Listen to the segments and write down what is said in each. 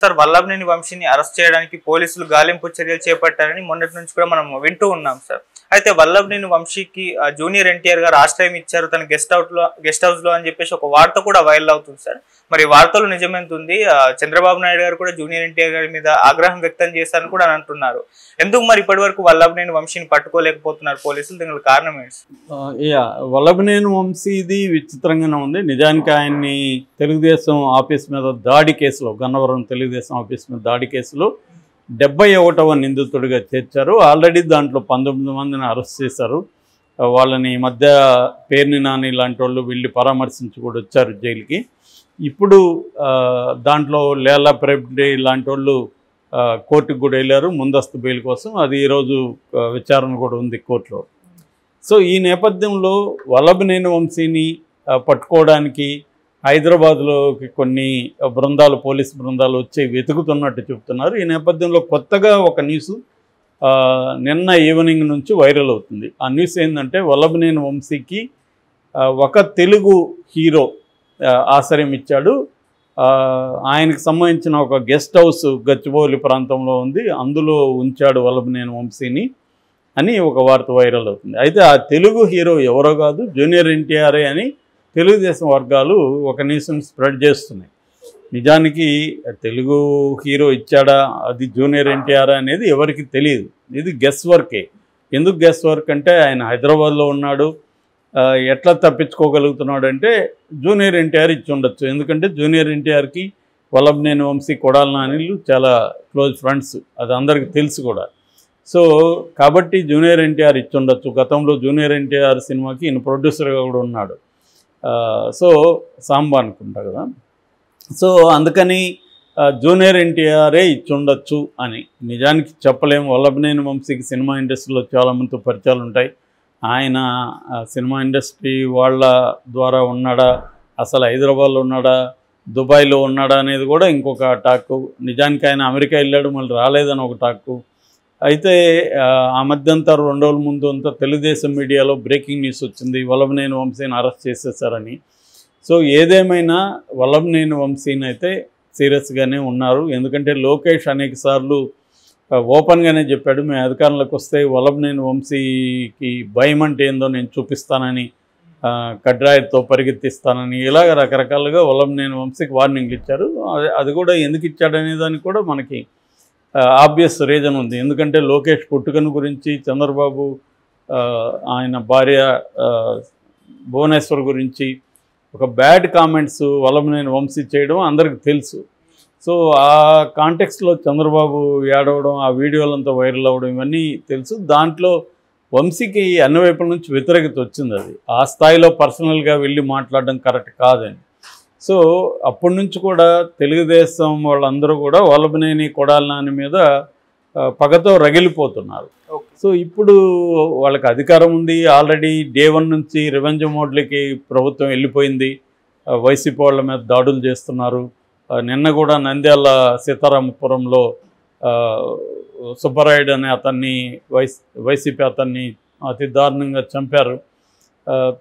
Sir Vallabhaneni వంశీని arrest చేయడానికి పోలీసులు గాలింపు చర్యలు చేపట్టారని మొన్నటి నుంచి కూడా మనం వింటూ ఉన్నాం సార్. అయితే వల్లభనేని వంశీకి జూనియర్ ఎన్టీఆర్ గారు ఆశ్రయం ఇచ్చారు తన గెస్ట్ హౌస్ లో అని చెప్పేసి ఒక వార్త కూడా వైరల్ అవుతుంది సార్. మరి వార్తలు నిజమెంతుంది? చంద్రబాబు నాయుడు గారు కూడా జూనియర్ ఎన్టీఆర్ గారి మీద ఆగ్రహం వ్యక్తం చేశారని కూడా అని అంటున్నారు. ఎందుకు మరి ఇప్పటి వరకు వల్లభనేని వంశీని పట్టుకోలేకపోతున్నారు పోలీసులు? దీనికి కారణం ఏంటి? వల్లభనేని వంశీది విచిత్రంగానే ఉంది. నిజానికి ఆయన్ని తెలుగుదేశం ఆఫీస్ మీద దాడి కేసులో, గన్నవరం తెలుగుదేశం ఆఫీస్ మీద దాడి కేసులో 71వ నిందితుడిగా చేర్చారు. ఆల్రెడీ దాంట్లో 19 మందిని అరెస్ట్ చేశారు. వాళ్ళని ఈ మధ్య పేర్ని నాని లాంటి వాళ్ళు వెళ్ళి పరామర్శించి కూడా వచ్చారు జైలుకి. ఇప్పుడు దాంట్లో లేలా ప్రెబ్డే లాంటి వాళ్ళు కోర్టుకు కూడా వెళ్ళారు ముందస్తు బెయిల్ కోసం. అది ఈరోజు విచారణ కూడా ఉంది కోర్టులో. సో ఈ నేపథ్యంలో వల్లభనేని వంశీని పట్టుకోవడానికి హైదరాబాద్లోకి కొన్ని బృందాలు, పోలీస్ బృందాలు వచ్చి వెతుకుతున్నట్టు చెప్తున్నారు. ఈ నేపథ్యంలో కొత్తగా ఒక న్యూస్ నిన్న ఈవినింగ్ నుంచి వైరల్ అవుతుంది. ఆ న్యూస్ ఏంటంటే వల్లభనేని వంశీకి ఒక తెలుగు హీరో ఆశ్రయం ఇచ్చాడు. ఆయనకు సంబంధించిన ఒక గెస్ట్ హౌస్ గచ్చిబౌలి ప్రాంతంలో ఉంది, అందులో ఉంచాడు వల్లభనేని వంశీని అని ఒక వార్త వైరల్ అవుతుంది. అయితే ఆ తెలుగు హీరో ఎవరో కాదు, జూనియర్ ఎన్టీఆర్ఏ అని తెలుగుదేశం వర్గాలు ఒక న్యూస్ని స్ప్రెడ్ చేస్తున్నాయి. నిజానికి తెలుగు హీరో ఇచ్చాడా, అది జూనియర్ ఎన్టీఆర్ అనేది ఎవరికి తెలియదు. ఇది గెస్ వర్కే. ఎందుకు గెస్ వర్క్ అంటే ఆయన హైదరాబాద్లో ఉన్నాడు, ఎట్లా తప్పించుకోగలుగుతున్నాడు అంటే జూనియర్ ఎన్టీఆర్ ఇచ్చి ఉండొచ్చు. ఎందుకంటే జూనియర్ ఎన్టీఆర్కి వల్లభనేని వంశీ, కొడాలి నానిలు చాలా క్లోజ్ ఫ్రెండ్స్, అది అందరికీ తెలుసు కూడా. సో కాబట్టి జూనియర్ ఎన్టీఆర్ ఇచ్చి ఉండొచ్చు. గతంలో జూనియర్ ఎన్టీఆర్ సినిమాకి ఈయన ప్రొడ్యూసర్గా కూడా ఉన్నాడు. సో సాంబా అనుకుంటా కదా. సో అందుకని జూనియర్ ఎన్టీఆర్ఏ ఇచ్చి ఉండొచ్చు అని నిజానికి చెప్పలేము. వల్లభనేని వంశీకి సినిమా ఇండస్ట్రీలో చాలామందితో పరిచయాలు ఉంటాయి. ఆయన సినిమా ఇండస్ట్రీ వాళ్ళ ద్వారా ఉన్నాడా, అసలు హైదరాబాద్లో ఉన్నాడా, దుబాయ్లో ఉన్నాడా అనేది కూడా ఇంకొక టాకు. నిజానికి ఆయన అమెరికా వెళ్ళాడు, మళ్ళీ రాలేదని ఒక టాకు. అయితే ఆ మధ్యంతా 2 రోజుల ముందు అంతా తెలుగుదేశం మీడియాలో బ్రేకింగ్ న్యూస్ వచ్చింది, వల్లభనేని వంశీని అరెస్ట్ చేసేసారని. సో ఏదేమైనా వల్లభనేని వంశీని అయితే సీరియస్గానే ఉన్నారు. ఎందుకంటే లోకేష్ అనేక సార్లు ఓపెన్గానే చెప్పాడు, మేము అధికారంలోకి వస్తే వల్లభనేని వంశీకి భయం అంటే ఏందో నేను చూపిస్తానని, కడ్రాయితో పరిగెత్తిస్తానని, ఇలాగ రకరకాలుగా వల్లభనేని వంశీకి వార్నింగ్లు ఇచ్చారు. అది కూడా ఎందుకు ఇచ్చాడనే దానికి కూడా మనకి ఆబ్వియస్ రీజన్ ఉంది. ఎందుకంటే లోకేష్ పుట్టుకను గురించి, చంద్రబాబు ఆయన భార్య భువనేశ్వర్ గురించి ఒక బ్యాడ్ కామెంట్స్ వల్లభనేని వంశీ చేయడం అందరికి తెలుసు. సో ఆ కాంటెక్స్లో చంద్రబాబు ఏడవడం, ఆ వీడియోలంతా వైరల్ అవ్వడం ఇవన్నీ తెలుసు. దాంట్లో వంశీకి అన్ని వైపుల నుంచి వ్యతిరేకత వచ్చింది. అది ఆ స్థాయిలో పర్సనల్గా వెళ్ళి మాట్లాడడం కరెక్ట్ కాదని. సో అప్పటి నుంచి కూడా తెలుగుదేశం వాళ్ళందరూ కూడా వల్లభనేని, కొడాలి నాని మీద పగతో రగిలిపోతున్నారు. సో ఇప్పుడు వాళ్ళకి అధికారం ఉంది, ఆల్రెడీ డే 1 నుంచి రివెంజ్ మోడ్లకి ప్రభుత్వం వెళ్ళిపోయింది. వైసీపీ వాళ్ళ మీద దాడులు చేస్తున్నారు. నిన్న కూడా నంద్యాల సీతారామపురంలో సుబ్బరాయుడు అనే అతన్ని, వైసీపీ అతన్ని అతి దారుణంగా చంపారు.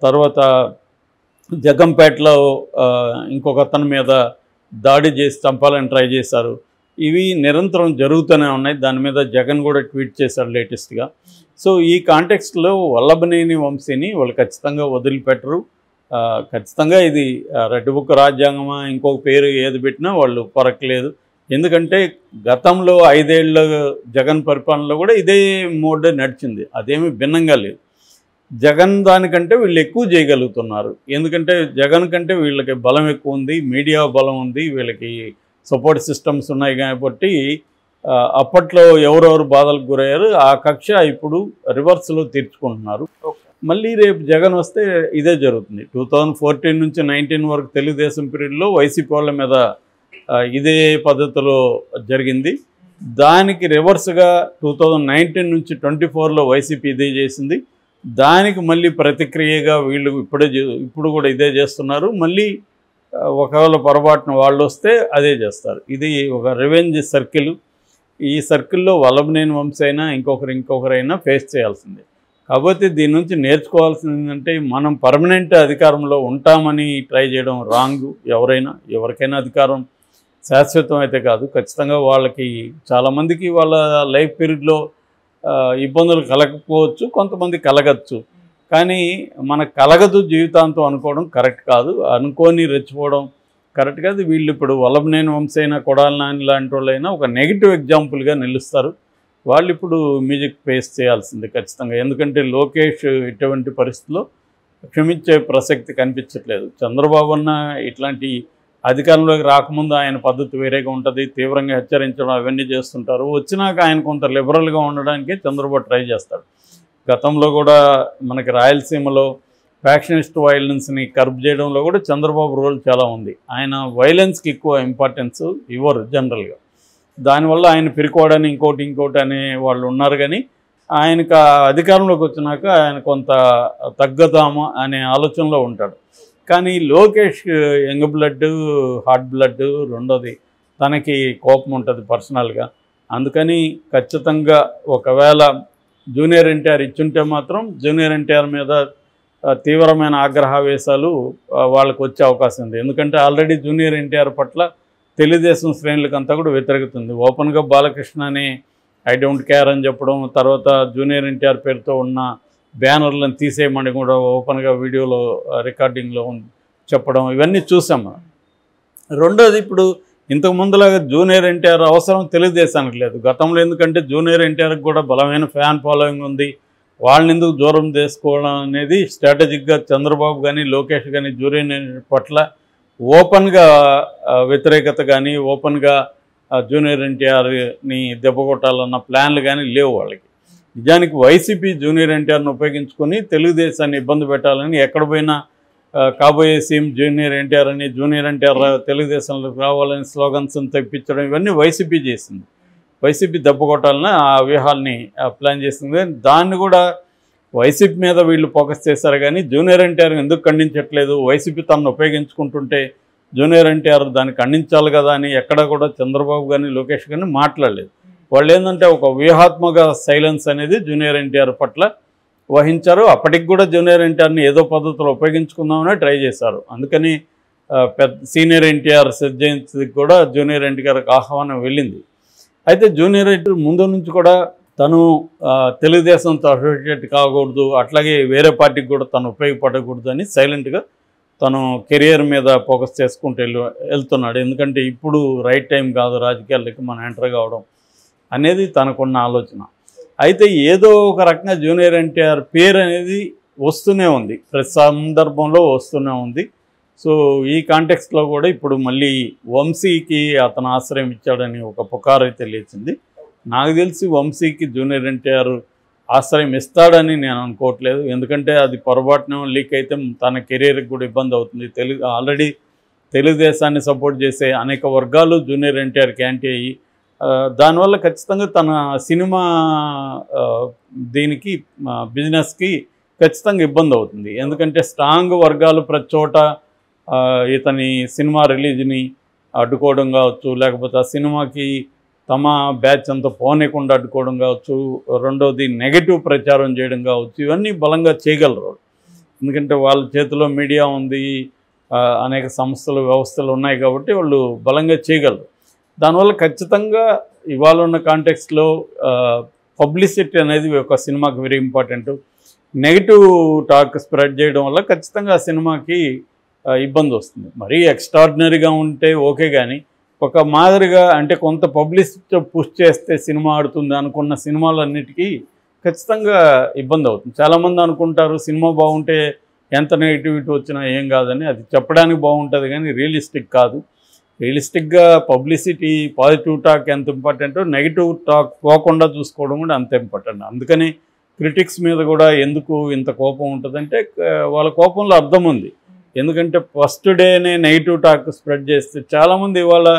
తర్వాత జగంపేటలో ఇంకొక అతని మీద దాడి చేసి చంపాలని ట్రై చేశారు. ఇవి నిరంతరం జరుగుతూనే ఉన్నాయి. దాని మీద జగన్ కూడా ట్వీట్ చేశారు లేటెస్ట్గా. సో ఈ కాంటెక్స్ట్లో వల్లభనేని వంశీని వాళ్ళు ఖచ్చితంగా వదిలిపెట్టరు. ఖచ్చితంగా ఇది రెడ్ బుక్ రాజ్యాంగమా ఇంకొక పేరు ఏది పెట్టినా వాళ్ళు పొరకలేదు. ఎందుకంటే గతంలో 5 ఏళ్ళ జగన్ పరిపాలనలో కూడా ఇదే మోడ్ నడిచింది, అదేమీ భిన్నంగా లేదు. జగన్ దానికంటే వీళ్ళు ఎక్కువ చేయగలుగుతున్నారు. ఎందుకంటే జగన్ కంటే వీళ్ళకి బలం ఎక్కువ ఉంది, మీడియా బలం ఉంది, వీళ్ళకి సపోర్ట్ సిస్టమ్స్ ఉన్నాయి. కాబట్టి అప్పట్లో ఎవరెవరు బాధలకు గురయ్యారు ఆ కక్ష ఇప్పుడు రివర్స్లో తీర్చుకుంటున్నారు. మళ్ళీ రేపు జగన్ వస్తే ఇదే జరుగుతుంది. 2014 నుంచి 19 వరకు తెలుగుదేశం పీరియడ్లో వైసీపీ వాళ్ళ మీద ఇదే పద్ధతిలో జరిగింది. దానికి రివర్స్గా 2019 నుంచి 24లో వైసీపీ ఇదే చేసింది. దానికి మళ్ళీ ప్రతిక్రియగా వీళ్ళు ఇప్పుడు కూడా ఇదే చేస్తున్నారు. మళ్ళీ ఒకవేళ పొరపాటున వాళ్ళు వస్తే అదే చేస్తారు. ఇది ఒక రివెంజ్ సర్కిల్. ఈ సర్కిల్లో వల్లభనేని వంశీ అయినా ఇంకొకరైనా ఫేస్ చేయాల్సిందే. కాబట్టి దీని నుంచి నేర్చుకోవాల్సింది ఏంటంటే మనం పర్మనెంట్ అధికారంలో ఉంటామని ట్రై చేయడం రాంగ్. ఎవరికైనా అధికారం శాశ్వతం అయితే కాదు. ఖచ్చితంగా వాళ్ళకి చాలామందికి వాళ్ళ లైఫ్ పీరియడ్లో ఇబ్బందులు కలగకపోవచ్చు, కొంతమంది కలగచ్చు. కానీ మనకు కలగదు జీవితాంతం అనుకోవడం కరెక్ట్ కాదు. అనుకోని రెచ్చిపోవడం కరెక్ట్ కాదు. వీళ్ళు ఇప్పుడు వల్లభనేని వంశీ అయినా, కొడాలి నాని లాంటి వాళ్ళైనా ఒక నెగిటివ్ ఎగ్జాంపుల్గా నిలుస్తారు. వాళ్ళు ఇప్పుడు మ్యూజిక్ ఫేస్ చేయాల్సిందే ఖచ్చితంగా. ఎందుకంటే లోకేష్ ఇటువంటి పరిస్థితుల్లో క్షమించే ప్రసక్తి కనిపించట్లేదు. చంద్రబాబు అన్న ఇట్లాంటి అధికారంలోకి రాకముందు ఆయన పద్ధతి వేరేగా ఉంటుంది, తీవ్రంగా హెచ్చరించడం అవన్నీ చేస్తుంటారు. వచ్చినాక ఆయన కొంత లిబరల్గా ఉండడానికే చంద్రబాబు ట్రై చేస్తాడు. గతంలో కూడా మనకి రాయలసీమలో ఫ్యాక్షనిస్ట్ వైలెన్స్ని కర్బ్ చేయడంలో కూడా చంద్రబాబు రోల్ చాలా ఉంది. ఆయన వైలెన్స్కి ఎక్కువ ఇంపార్టెన్స్ ఇవ్వరు జనరల్గా. దానివల్ల ఆయన పిరుకోవడాన్ని ఇంకోటి అనే వాళ్ళు ఉన్నారు. కానీ ఆయనకు అధికారంలోకి వచ్చినాక ఆయన కొంత తగ్గదామా అనే ఆలోచనలో ఉంటాడు. కానీ Lokesh young blood, hot blood, రెండోది తనకి కోపం ఉంటుంది పర్సనల్గా. అందుకని ఖచ్చితంగా ఒకవేళ జూనియర్ ఎన్టీఆర్ ఇచ్చుంటే మాత్రం జూనియర్ ఎన్టీఆర్ మీద తీవ్రమైన ఆగ్రహావేశాలు వాళ్ళకు వచ్చే అవకాశం ఉంది. ఎందుకంటే ఆల్రెడీ జూనియర్ ఎన్టీఆర్ పట్ల తెలుగుదేశం శ్రేణులకంతా కూడా వ్యతిరేకత ఉంది. ఓపెన్గా బాలకృష్ణ అని ఐ డోంట్ కేర్ అని చెప్పడం, తర్వాత జూనియర్ ఎన్టీఆర్ పేరుతో ఉన్న బ్యానర్లను తీసేయమని కూడా ఓపెన్గా వీడియోలో రికార్డింగ్లో చెప్పడం, ఇవన్నీ చూసాము. రెండోది, ఇప్పుడు ఇంతకు ముందులాగా జూనియర్ ఎన్టీఆర్ అవసరం తెలుగుదేశానికి లేదు గతంలో. ఎందుకంటే జూనియర్ ఎన్టీఆర్కి కూడా బలమైన ఫ్యాన్ ఫాలోయింగ్ ఉంది. వాళ్ళని ఎందుకు దూరం చేసుకోవడం అనేది స్ట్రాటజిక్గా చంద్రబాబు కానీ లోకేష్ కానీ జూనియర్ పట్ల ఓపెన్గా వ్యతిరేకత కానీ, ఓపెన్గా జూనియర్ ఎన్టీఆర్ని దెబ్బకొట్టాలన్న ప్లాన్లు కానీ లేవు వాళ్ళకి. నిజానికి వైసీపీ జూనియర్ ఎన్టీఆర్ని ఉపయోగించుకొని తెలుగుదేశాన్ని ఇబ్బంది పెట్టాలని ఎక్కడ పోయినా కాబోయే సీఎం జూనియర్ ఎన్టీఆర్ అని, జూనియర్ ఎన్టీఆర్ తెలుగుదేశంలోకి రావాలని స్లోగన్స్ తెప్పించడం, ఇవన్నీ వైసీపీ చేసింది. వైసీపీ దెబ్బకొట్టాలని ఆ వ్యూహాల్ని ప్లాన్ చేసింది. దాన్ని కూడా వైసీపీ మీద వీళ్ళు ఫోకస్ చేశారు. కానీ జూనియర్ ఎన్టీఆర్ ఎందుకు ఖండించట్లేదు? వైసీపీ తనను ఉపయోగించుకుంటుంటే జూనియర్ ఎన్టీఆర్ దాన్ని ఖండించాలి కదా అని ఎక్కడా కూడా చంద్రబాబు కానీ లోకేష్ కానీ మాట్లాడలేదు. వాళ్ళు ఏంటంటే ఒక వ్యూహాత్మక సైలెన్స్ అనేది జూనియర్ ఎన్టీఆర్ పట్ల వహించారు. అప్పటికి కూడా జూనియర్ ఎన్టీఆర్ని ఏదో పద్ధతిలో ఉపయోగించుకుందామని ట్రై చేశారు. అందుకని సీనియర్ ఎన్టీఆర్ జయంతికి కూడా జూనియర్ ఎన్టీఆర్కి ఆహ్వానం వెళ్ళింది. అయితే జూనియర్ ఎన్టీఆర్ ముందు నుంచి కూడా తను తెలుగుదేశంతో అసోసియేట్ కాకూడదు, అట్లాగే వేరే పార్టీకి కూడా తను ఉపయోగపడకూడదు అని సైలెంట్గా తను కెరియర్ మీద ఫోకస్ చేసుకుంటూ వెళ్తున్నాడు. ఎందుకంటే ఇప్పుడు రైట్ టైం కాదు రాజకీయాలకి మనం ఎంటర్ కావడం అనేది తనకున్న ఆలోచన. అయితే ఏదో ఒక రకంగా జూనియర్ ఎన్టీఆర్ పేరు అనేది వస్తూనే ఉంది, ప్రతి సందర్భంలో వస్తూనే ఉంది. సో ఈ కాంటెక్స్ట్లో కూడా ఇప్పుడు మళ్ళీ వంశీకి అతను ఆశ్రయం ఇచ్చాడని ఒక పుకారు అయితే లేచింది. నాకు తెలిసి వంశీకి జూనియర్ ఎన్టీఆర్ ఆశ్రయం ఇస్తాడని నేను అనుకోవట్లేదు. ఎందుకంటే అది పొరపాటున లీక్ అయితే తన కెరీర్కి కూడా ఇబ్బంది అవుతుంది. ఆల్రెడీ తెలుగుదేశాన్ని సపోర్ట్ చేసే అనేక వర్గాలు జూనియర్ ఎన్టీఆర్కి యాంటీ అయ్యి దానివల్ల ఖచ్చితంగా తన సినిమా దీనికి బిజినెస్కి ఖచ్చితంగా ఇబ్బంది అవుతుంది. ఎందుకంటే స్ట్రాంగ్ వర్గాలు ప్రతి చోట ఇతని సినిమా రిలీజ్ని అడ్డుకోవడం కావచ్చు, లేకపోతే ఆ సినిమాకి తమ బ్యాచ్ అంతా పోనీయకుండా అడ్డుకోవడం కావచ్చు, రెండోది నెగటివ్ ప్రచారం చేయడం కావచ్చు, ఇవన్నీ బలంగా చేయగలరు. ఎందుకంటే వాళ్ళ చేతిలో మీడియా ఉంది, అనేక సంస్థలు వ్యవస్థలు ఉన్నాయి కాబట్టి వాళ్ళు బలంగా చేయగలరు. దానివల్ల ఖచ్చితంగా ఇవాళ ఉన్న కాంటెక్స్ట్లో పబ్లిసిటీ అనేది ఒక సినిమాకి very important. Negative talk spread చేయడం వల్ల ఖచ్చితంగా ఆ సినిమాకి ఇబ్బంది వస్తుంది. మరీ ఎక్స్ట్రాడినరీగా ఉంటే ఓకే, కానీ ఒక మాదిరిగా అంటే కొంత పబ్లిసిటీ పుష్ చేస్తే సినిమా ఆడుతుంది అనుకున్న సినిమాలన్నిటికీ ఖచ్చితంగా ఇబ్బంది అవుతుంది. చాలామంది అనుకుంటారు సినిమా బాగుంటే ఎంత నెగిటివిటీ వచ్చినా ఏం కాదని. అది చెప్పడానికి బాగుంటుంది కానీ రియలిస్టిక్ కాదు. రియలిస్టిక్గా పబ్లిసిటీ, పాజిటివ్ టాక్ ఎంత ఇంపార్టెంటో నెగిటివ్ టాక్ పోకుండా చూసుకోవడం కూడా అంత ఇంపార్టెంట్. అందుకని క్రిటిక్స్ మీద కూడా ఎందుకు ఇంత కోపం ఉంటుందంటే వాళ్ళ కోపంలో అర్థం ఉంది. ఎందుకంటే ఫస్ట్ డేనే నెగిటివ్ టాక్ స్ప్రెడ్ చేస్తే చాలామంది ఇవాళ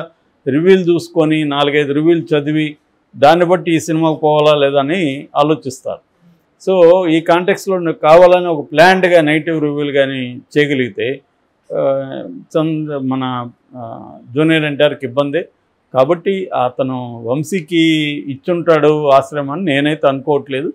రివ్యూలు చూసుకొని 4-5 రివ్యూలు చదివి దాన్ని బట్టి ఈ సినిమాకు పోవాలా లేదా అని ఆలోచిస్తారు. సో ఈ కాంటెక్స్లో కావాలని ఒక ప్లాన్డ్గా నెగిటివ్ రివ్యూలు కానీ చేయగలిగితే మన జూనియర్ ఎన్టీఆర్కి ఇబ్బందే. కాబట్టి అతను వంశీకి ఇచ్చుంటాడు ఆశ్రమం అని నేనైతే అనుకోవట్లేదు.